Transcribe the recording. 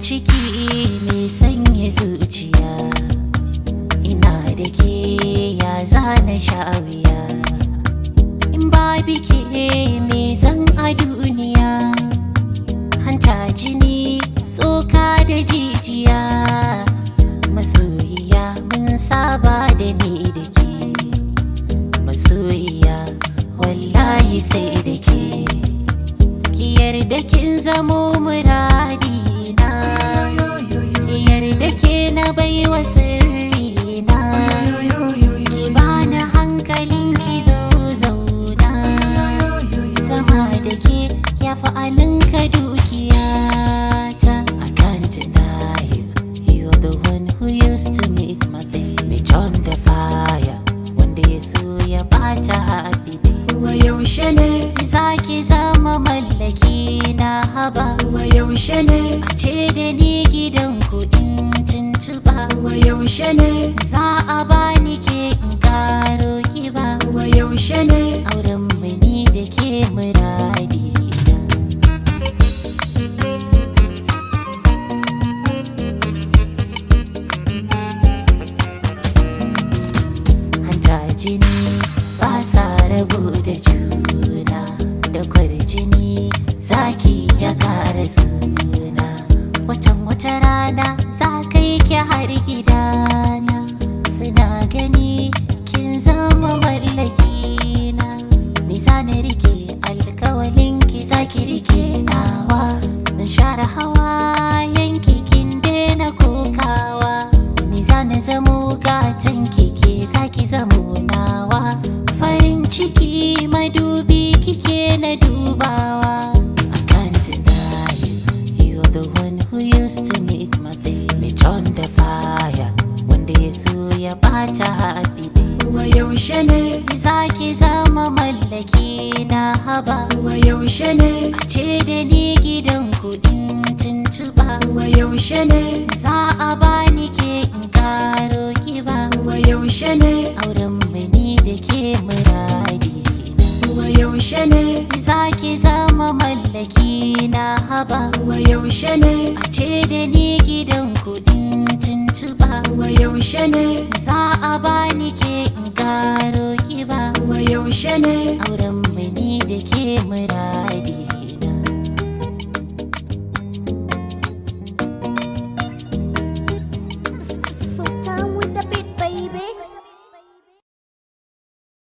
ciki mai sanya zuciya, ina da ke ya zana sha'awiya. In ba bike me zan a duniya, hanta jini tsoka da jijiya. Masoyiya mun saba da ni da ke, masoyiya wallahi sai da ke. Ki yarda kin zamo muradina, ki yarda ke na baiwa sirrina. Ki bani hankalin ki zo zauna, sama da ke ya fi alinka dukiyata. I can't deny you, you're the one who used to make my day. Me turn the fire wanda ya so ya bata happy day. Wa yaushe ne zaki zama mallaki na haba, wa yaushe ne a ce da ni gidan in tuntuba. wa yaushe ne Za a bani ke in karo kiba, wa yaushe ne auren mu ni da ke muradi. Hanta jini ba sa rabu da juna, da kwarjini zaki ya kara suna. Wata rana za ka yi ki har gidana, suna gani kin zama mallaki na. Ni za na rike alkawalin ki, za ki rike nawa. Na share hawa yanki kin daina kokawa, ni za na zamo gatan kike, za ki zamo nawa. Farin ciki madubi kike na dubawa. I can't deny you, you're the one who used to make my day. Me turn the fire wanda ya so ya bata happy day. wa yaushe ne Zaki zama mallaki na haba, wa yaushe ne a ce da ni gidan in tuntuba. wa yaushe ne Za a bani ke in karo kiba, wa yaushe ne auren mu ni da ke muradi. wa yaushe ne Zaki zama mallaki na haba, wa yaushe ne a ce da ni gidan